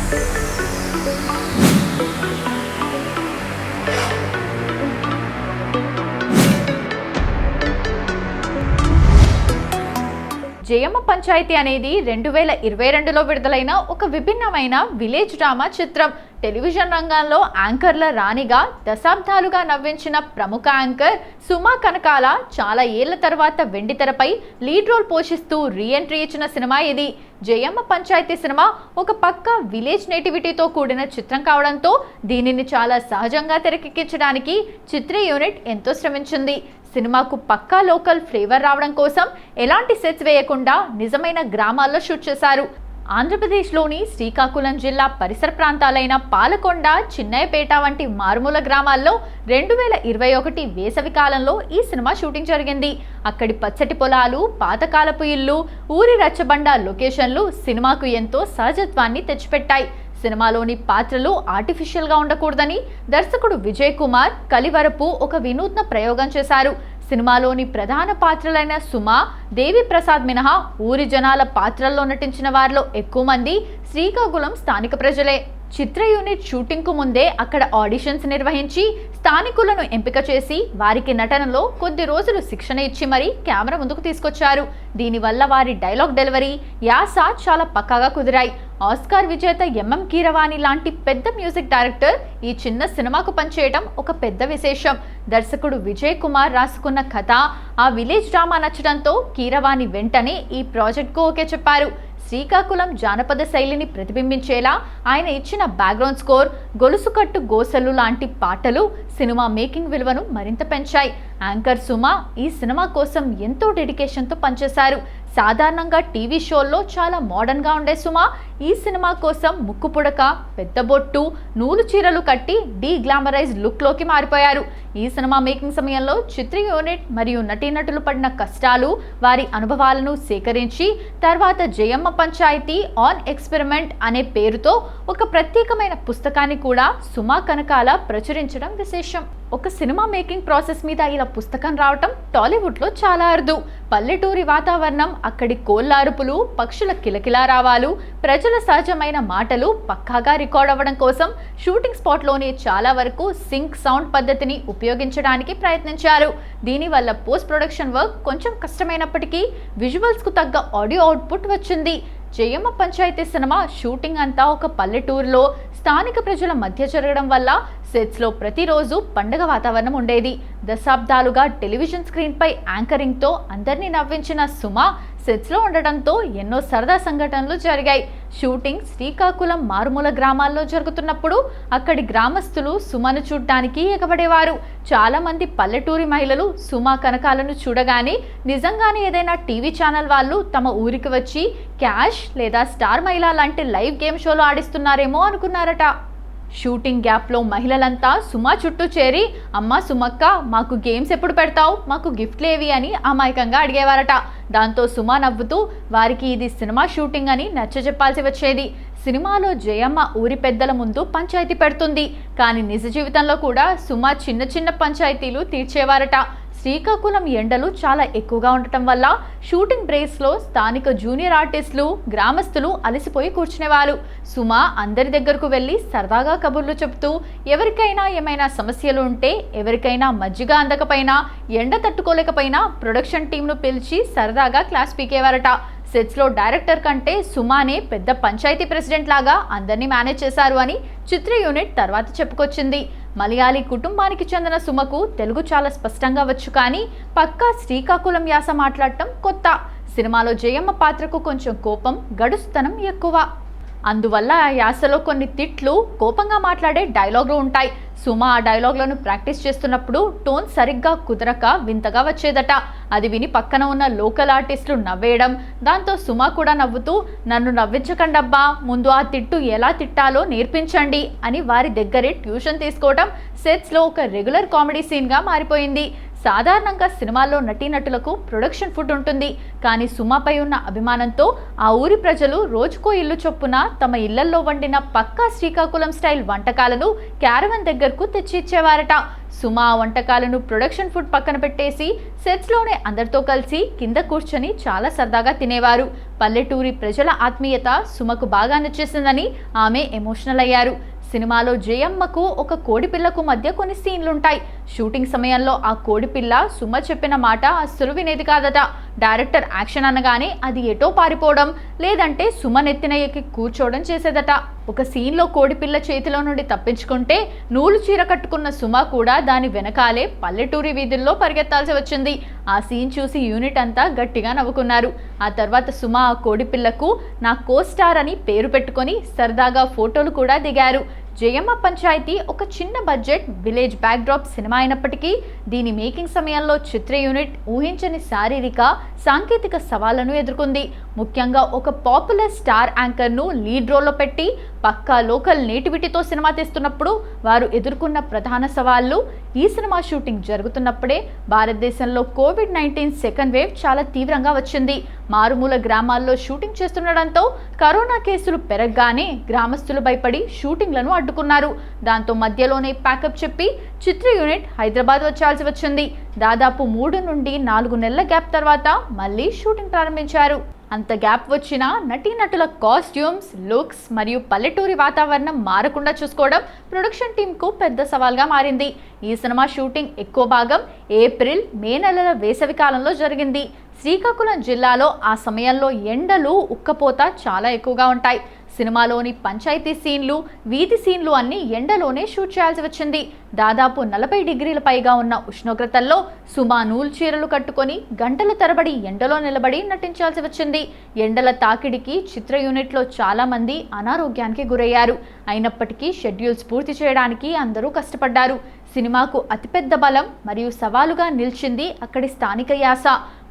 జయమ్మ పంచాయతీ అనేది 2022లో విడుదలైన ఒక విభిన్నమైన విలేజ్ డ్రామా చిత్రం. టెలివిజన్ రంగంలో యాంకర్ల రాణిగా దశాబ్దాలుగా నవ్వించిన ప్రముఖ యాంకర్ సుమా కనకాల చాలా ఏళ్ల తర్వాత వెండితెరపై లీడ్ రోల్ పోషిస్తూ రీఎంట్రీ ఇచ్చిన సినిమా ఇది. జయమ్మ పంచాయతీ సినిమా ఒక పక్క విలేజ్ నేటివిటీతో కూడిన చిత్రం కావడంతో దీనిని చాలా సహజంగా తెరకెక్కించడానికి చిత్ర యూనిట్ ఎంతో శ్రమించింది. సినిమాకు పక్కా లోకల్ ఫ్లేవర్ రావడం కోసం ఎలాంటి సెట్స్ వేయకుండా నిజమైన గ్రామాల్లో షూట్ చేశారు. ఆంధ్రప్రదేశ్లోని శ్రీకాకుళం జిల్లా పరిసర ప్రాంతాలైన పాలకొండ, చిన్నయ్యపేట వంటి మారుమూల గ్రామాల్లో 2021 వేసవి కాలంలో ఈ సినిమా షూటింగ్ జరిగింది. అక్కడి పచ్చటి పొలాలు, పాతకాలపు ఇల్లు, ఊరి రచ్చబండ లొకేషన్లు సినిమాకు ఎంతో సహజత్వాన్ని తెచ్చిపెట్టాయి. సినిమాలోని పాత్రలు ఆర్టిఫిషియల్గా ఉండకూడదని దర్శకుడు విజయ్ కుమార్ కలివరపు ఒక వినూత్న ప్రయోగం చేశారు. సినిమాలోని ప్రధాన పాత్రలైన సుమ, దేవి ప్రసాద్ మినహా ఊరి జనాల పాత్రల్లో నటించిన వారిలో ఎక్కువ మంది శ్రీకాకుళం స్థానిక ప్రజలే. చిత్ర యూనిట్ షూటింగ్కు ముందే అక్కడ ఆడిషన్స్ నిర్వహించి స్థానికులను ఎంపిక చేసి వారికి నటనలో కొద్ది రోజులు శిక్షణ ఇచ్చి మరీ కెమెరా ముందుకు తీసుకొచ్చారు. దీనివల్ల వారి డైలాగ్ డెలివరీ, యాస చాలా పక్కాగా కుదిరాయి. ఆస్కార్ విజేత ఎంఎం కీరవాణి లాంటి పెద్ద మ్యూజిక్ డైరెక్టర్ ఈ చిన్న సినిమాకు పనిచేయడం ఒక పెద్ద విశేషం. దర్శకుడు విజయ్ కుమార్ రాసుకున్న కథ, ఆ విలేజ్ డ్రామా నచ్చడంతో కీరవాణి వెంటనే ఈ ప్రాజెక్ట్కు ఓకే చెప్పారు. శ్రీకాకుళం జానపద శైలిని ప్రతిబింబించేలా ఆయన ఇచ్చిన బ్యాక్గ్రౌండ్ స్కోర్, గొలుసుకట్టు గోసలు లాంటి పాటలు సినిమా మేకింగ్ విలువను మరింత పెంచాయి. యాంకర్ సుమ ఈ సినిమా కోసం ఎంతో డెడికేషన్తో పనిచేశారు. సాధారణంగా టీవీ షోల్లో చాలా మోడర్న్గా ఉండే సుమ ఈ సినిమా కోసం ముక్కు పుడక, పెద్ద బొట్టు, నూలు చీరలు కట్టి డీగ్లామరైజ్ లుక్లోకి మారిపోయారు. ఈ సినిమా మేకింగ్ సమయంలో చిత్ర యూనిట్ మరియు నటీనటులు పడిన కష్టాలు, వారి అనుభవాలను సేకరించి తర్వాత జయమ్మ పంచాయతీ ఆన్ ఎక్స్పెరిమెంట్ అనే పేరుతో ఒక ప్రత్యేకమైన పుస్తకాన్ని కూడా సుమా కనకాల ప్రచురించడం విశేషం. ఒక సినిమా మేకింగ్ ప్రాసెస్ మీద ఇలా పుస్తకం రావటం టాలీవుడ్లో చాలా అరుదు. పల్లెటూరి వాతావరణం, అక్కడి కోళ్ళ అరుపులు, పక్షుల కిలకిలా రావాలు, ప్రజల సహజమైన మాటలు పక్కాగా రికార్డ్ అవ్వడం కోసం షూటింగ్ స్పాట్లోనే చాలా వరకు సింక్ సౌండ్ పద్ధతిని ఉపయోగించడానికి ప్రయత్నించారు. దీనివల్ల పోస్ట్ ప్రొడక్షన్ వర్క్ కొంచెం కష్టమైనప్పటికీ విజువల్స్కు తగ్గ ఆడియో అవుట్పుట్ వచ్చింది. జయమ్మ పంచాయతీ సినిమా షూటింగ్ అంతా ఒక పల్లెటూరులో స్థానిక ప్రజల మధ్య జరగడం వల్ల సెట్స్లో ప్రతిరోజు పండగ వాతావరణం ఉండేది. దశాబ్దాలుగా టెలివిజన్ స్క్రీన్పై యాంకరింగ్తో అందరినీ నవ్వించిన సుమ సెట్స్లో ఉండడంతో ఎన్నో సరదా సంఘటనలు జరిగాయి. షూటింగ్ శ్రీకాకుళం మారుమూల గ్రామాల్లో జరుగుతున్నప్పుడు అక్కడి గ్రామస్తులు సుమను చూడ్డానికి ఎగబడేవారు. చాలామంది పల్లెటూరి మహిళలు సుమ కనకాలను చూడగానే నిజంగానే ఏదైనా టీవీ ఛానల్ వాళ్ళు తమ ఊరికి వచ్చి క్యాష్ లేదా స్టార్ మహిళ లాంటి లైవ్ గేమ్ షోలు ఆడిస్తున్నారేమో అనుకున్నారట. షూటింగ్ గ్యాప్లో మహిళలంతా సుమ చుట్టూ చేరి, అమ్మ సుమక్క, మాకు గేమ్స్ ఎప్పుడు పెడతావు, మాకు గిఫ్ట్లు ఏవి అని అమాయకంగా అడిగేవారట. దాంతో సుమ నవ్వుతూ వారికి ఇది సినిమా షూటింగ్ అని నచ్చజెప్పాల్సి వచ్చేది. సినిమాలో జయమ్మ ఊరి పెద్దల ముందు పంచాయతీ పెడుతుంది, కానీ నిజ జీవితంలో కూడా సుమ చిన్న చిన్న పంచాయతీలు తీర్చేవారట. శ్రీకాకుళం ఎండలు చాలా ఎక్కువగా ఉండటం వల్ల షూటింగ్ బ్రేక్స్లో స్థానిక జూనియర్ ఆర్టిస్టులు, గ్రామస్తులు అలసిపోయి కూర్చునేవారు. సుమ అందరి దగ్గరకు వెళ్ళి సరదాగా కబుర్లు చెబుతూ ఎవరికైనా ఏమైనా సమస్యలు ఉంటే, ఎవరికైనా మజ్జిగ అందకపోయినా, ఎండ తట్టుకోలేకపోయినా ప్రొడక్షన్ టీంను పిలిచి సరదాగా క్లాస్ పీకేవారట. సెట్స్లో డైరెక్టర్ కంటే సుమానే పెద్ద పంచాయతీ ప్రెసిడెంట్ లాగా అందరినీ మేనేజ్ చేశారు అని చిత్ర యూనిట్ తర్వాత చెప్పుకొచ్చింది. మలయాళీ కుటుంబానికి చెందిన సుమకు తెలుగు చాలా స్పష్టంగా వచ్చు, కానీ పక్కా శ్రీకాకుళం యాస మాట్లాడటం కొత్త. సినిమాలో జయమ్మ పాత్రకు కొంచెం కోపం, గడుసుతనం ఎక్కువ. అందువల్ల ఆ యాసలో కొన్ని తిట్లు, కోపంగా మాట్లాడే డైలాగులు ఉంటాయి. సుమ ఆ డైలాగులను ప్రాక్టీస్ చేస్తున్నప్పుడు టోన్ సరిగ్గా కుదరక వింతగా వచ్చేదట. అది విని పక్కన ఉన్న లోకల్ ఆర్టిస్టులు నవ్వేయడం, దాంతో సుమ కూడా నవ్వుతూ నన్ను నవ్వించకండబ్బా, ముందు ఆ తిట్టు ఎలా తిట్టాలో నేర్పించండి అని వారి దగ్గరే ట్యూషన్ తీసుకోవడం సెట్స్లో ఒక రెగ్యులర్ కామెడీ సీన్గా మారిపోయింది. సాధారణంగా సినిమాల్లో నటీనటులకు ప్రొడక్షన్ ఫుడ్ ఉంటుంది. కానీ సుమపై ఉన్న అభిమానంతో ఆ ఊరి ప్రజలు రోజుకో ఇల్లు చొప్పున తమ ఇళ్లల్లో వండిన పక్కా శ్రీకాకుళం స్టైల్ వంటకాలను క్యారవన్ దగ్గరకు తెచ్చి ఇచ్చేవారట. సుమ ఆ వంటకాలను ప్రొడక్షన్ ఫుడ్ పక్కన పెట్టేసి సెట్స్లోనే అందరితో కలిసి కింద కూర్చొని చాలా సరదాగా తినేవారు. పల్లెటూరి ప్రజల ఆత్మీయత సుమకు బాగా నచ్చేసిందని ఆమె ఎమోషనల్ అయ్యారు. సినిమాలో జయమ్మకు ఒక కోడిపిల్లకు మధ్య కొన్ని సీన్లుంటాయి. షూటింగ్ సమయంలో ఆ కోడిపిల్ల సుమ చెప్పిన మాట అస్సలు వినేది కాదట. డైరెక్టర్ యాక్షన్ అనగానే అది ఎటో పారిపోవడం, లేదంటే సుమ నెత్తిన ఎక్కి కూర్చోవడం చేసేదట. ఒక సీన్లో కోడిపిల్ల చేతిలో నుండి తప్పించుకుంటే నూలు చీర కట్టుకున్న సుమ కూడా దాని వెనకాలే పల్లెటూరి వీధుల్లో పరిగెత్తాల్సి వచ్చింది. ఆ సీన్ చూసి యూనిట్ అంతా గట్టిగా నవ్వుకున్నారు. ఆ తర్వాత సుమ ఆ కోడిపిల్లకు నా కోస్టార్ అని పేరు పెట్టుకొని సరదాగా ఫోటోలు కూడా దిగారు. జయమ్మ పంచాయతీ ఒక చిన్న బడ్జెట్ విలేజ్ బ్యాక్డ్రాప్ సినిమా అయినప్పటికీ దీని మేకింగ్ సమయంలో చిత్ర యూనిట్ ఊహించని శారీరక సాంకేతిక సవాళ్లను ఎదుర్కొంది. ముఖ్యంగా ఒక పాపులర్ స్టార్ యాంకర్ను లీడ్ రోల్లో పెట్టి పక్కా లోకల్ నేటివిటీతో సినిమా తీస్తున్నప్పుడు వారు ఎదుర్కొన్న ప్రధాన సవాళ్లు. ఈ సినిమా షూటింగ్ జరుగుతున్నప్పుడే భారతదేశంలో కోవిడ్-19 సెకండ్ వేవ్ చాలా తీవ్రంగా వచ్చింది. మారుమూల గ్రామాల్లో షూటింగ్ చేస్తుండడంతో కరోనా కేసులు పెరగగానే గ్రామస్తులు భయపడి షూటింగ్లను అడ్డుకున్నారు. దాంతో మధ్యలోనే ప్యాకప్ చెప్పి చిత్ర యూనిట్ హైదరాబాద్ వచ్చాల్సి వచ్చింది. దాదాపు 3 నుండి 4 నెలల గ్యాప్ తర్వాత మళ్ళీ షూటింగ్ ప్రారంభించారు. అంత గ్యాప్ వచ్చినా నటీనటుల కాస్ట్యూమ్స్, లుక్స్ మరియు పల్లెటూరి వాతావరణం మారకుండా చూసుకోవడం ప్రొడక్షన్ టీంకు పెద్ద సవాల్గా మారింది. ఈ సినిమా షూటింగ్ ఎక్కువ భాగం ఏప్రిల్, మే నెలల వేసవి కాలంలో జరిగింది. శ్రీకాకుళం జిల్లాలో ఆ సమయంలో ఎండలు, ఉక్కపోత చాలా ఎక్కువగా ఉంటాయి. సినిమాలోని పంచాయతీ సీన్లు, వీధి సీన్లు అన్నీ ఎండలోనే షూట్ చేయాల్సి వచ్చింది. దాదాపు 40 డిగ్రీల పైగా ఉన్న ఉష్ణోగ్రతల్లో సుమ నూలు చీరలు కట్టుకొని గంటల తరబడి ఎండలో నిలబడి నటించాల్సి వచ్చింది. ఎండల తాకిడికి చిత్ర యూనిట్లో చాలా మంది అనారోగ్యానికి గురయ్యారు. అయినప్పటికీ షెడ్యూల్స్ పూర్తి చేయడానికి అందరూ కష్టపడ్డారు. సినిమాకు అతిపెద్ద బలం మరియు సవాలుగా నిలిచింది అక్కడి స్థానిక యాస.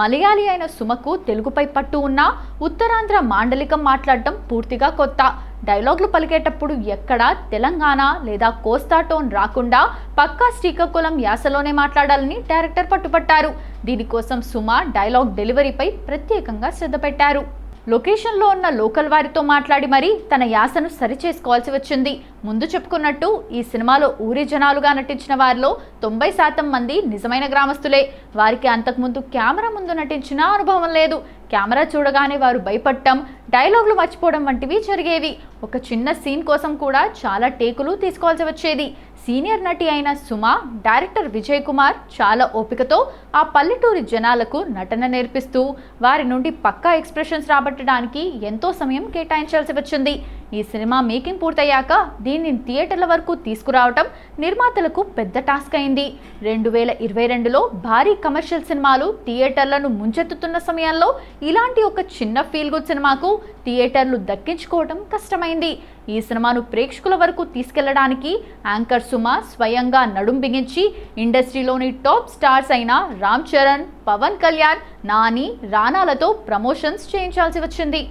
మలయాళీ అయిన సుమకు తెలుగుపై పట్టు ఉన్న ఉత్తరాంధ్ర మాండలికం మాట్లాడటం పూర్తిగా కొత్త. డైలాగులు పలికేటప్పుడు ఎక్కడా తెలంగాణ లేదా కోస్తా టోన్ రాకుండా పక్కా శ్రీకాకుళం యాసలోనే మాట్లాడాలని డైరెక్టర్ పట్టుపట్టారు. దీనికోసం సుమ డైలాగ్ డెలివరీపై ప్రత్యేకంగా శ్రద్ధ పెట్టారు. లొకేషన్లో ఉన్న లోకల్ వారితో మాట్లాడి మరీ తన యాసను సరిచేసుకోవాల్సి వచ్చింది. ముందు చెప్పుకున్నట్టు ఈ సినిమాలో ఊరి జనాలుగా నటించిన వారిలో 90% మంది నిజమైన గ్రామస్తులే. వారికి అంతకుముందు కెమెరా ముందు నటించిన అనుభవం లేదు. కెమెరా చూడగానే వారు భయపడటం, డైలాగులు మర్చిపోవడం వంటివి జరిగేవి. ఒక చిన్న సీన్ కోసం కూడా చాలా టేకులు తీసుకోవాల్సి వచ్చేది. సీనియర్ నటి అయిన సుమ, డైరెక్టర్ విజయ్ కుమార్ చాలా ఓపికతో ఆ పల్లెటూరి జనాలకు నటన నేర్పిస్తూ వారి నుండి పక్కా ఎక్స్ప్రెషన్స్ రాబట్టడానికి ఎంతో సమయం కేటాయించాల్సి వచ్చింది. ఈ సినిమా మేకింగ్ పూర్తయ్యాక దీన్ని థియేటర్ల వరకు తీసుకురావటం నిర్మాతలకు పెద్ద టాస్క్ అయింది. 2022లో భారీ కమర్షియల్ సినిమాలు థియేటర్లను ముంచెత్తుతున్న సమయంలో ఇలాంటి ఒక చిన్న ఫీల్ గుడ్ సినిమాకు థియేటర్లు దక్కించుకోవడం కష్టమైంది. ఈ సినిమాను ప్రేక్షకుల వరకు తీసుకెళ్లడానికి యాంకర్ సుమ స్వయంగా నడుం బిగించి ఇండస్ట్రీలోని టాప్ స్టార్స్ అయిన రామ్ చరణ్, పవన్ కళ్యాణ్, నాని, రానాలతో ప్రమోషన్స్ చేయించాల్సి వచ్చింది.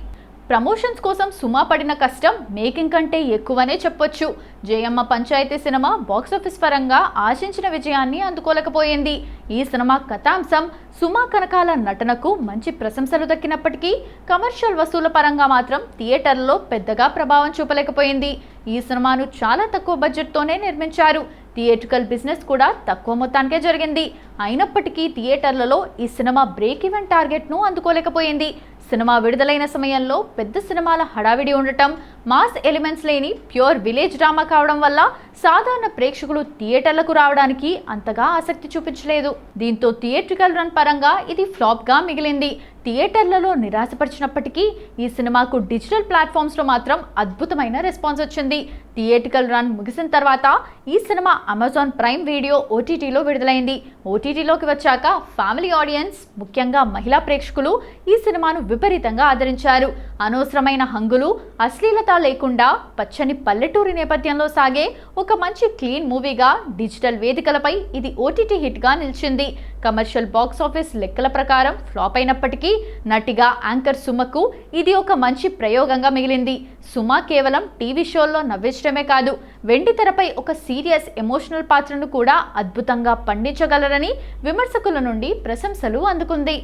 ప్రమోషన్స్ కోసం సుమ పడిన కష్టం మేకింగ్ కంటే ఎక్కువనే చెప్పొచ్చు. జయమ్మ పంచాయతీ సినిమా బాక్సాఫీస్ పరంగా ఆశించిన విజయాన్ని అందుకోలేకపోయింది. ఈ సినిమా కథాంశం, సుమ కనకాల నటనకు మంచి ప్రశంసలు దక్కినప్పటికీ కమర్షియల్ వసూల పరంగా మాత్రం థియేటర్లో పెద్దగా ప్రభావం చూపలేకపోయింది. ఈ సినిమాను చాలా తక్కువ బడ్జెట్తోనే నిర్మించారు. థియేట్రికల్ బిజినెస్ కూడా తక్కువ మొత్తానికే జరిగింది. అయినప్పటికీ థియేటర్లలో ఈ సినిమా బ్రేక్ ఈవెన్ టార్గెట్ను అందుకోలేకపోయింది. సినిమా విడుదలైన సమయంలో పెద్ద సినిమాల హడావిడి ఉండటం, మాస్ ఎలిమెంట్స్ లేని ప్యూర్ విలేజ్ డ్రామా కావడం వల్ల సాధారణ ప్రేక్షకులు థియేటర్లకు రావడానికి అంతగా ఆసక్తి చూపించలేదు. దీంతో థియేట్రికల్ రన్ పరంగా ఇది ఫ్లాప్గా మిగిలింది. థియేటర్లలో నిరాశపరిచినప్పటికీ ఈ సినిమాకు డిజిటల్ ప్లాట్ఫామ్స్లో మాత్రం అద్భుతమైన రెస్పాన్స్ వచ్చింది. థియేట్రికల్ రన్ ముగిసిన తర్వాత ఈ సినిమా అమెజాన్ ప్రైమ్ వీడియో ఓటీటీలో విడుదలైంది. ఓటీటీలోకి వచ్చాక ఫ్యామిలీ ఆడియన్స్, ముఖ్యంగా మహిళా ప్రేక్షకులు ఈ సినిమాను విపరీతంగా ఆదరించారు. అనవసరమైన హంగులు, అశ్లీలత హడావుడంతా లేకుండా పచ్చని పల్లెటూరి నేపథ్యంలో సాగే ఒక మంచి క్లీన్ మూవీగా డిజిటల్ వేదికలపై ఇది ఓటీటీ హిట్గా నిలిచింది. కమర్షియల్ బాక్స్ ఆఫీస్ లెక్కల ప్రకారం ఫ్లాప్ అయినప్పటికీ నటిగా యాంకర్ సుమకు ఇది ఒక మంచి ప్రయోగంగా మిగిలింది. సుమ కేవలం టీవీ షోల్లో నవ్వించడమే కాదు, వెండి తెరపై ఒక సీరియస్ ఎమోషనల్ పాత్రను కూడా అద్భుతంగా పండించగలరని విమర్శకుల నుండి ప్రశంసలు అందుకుంది.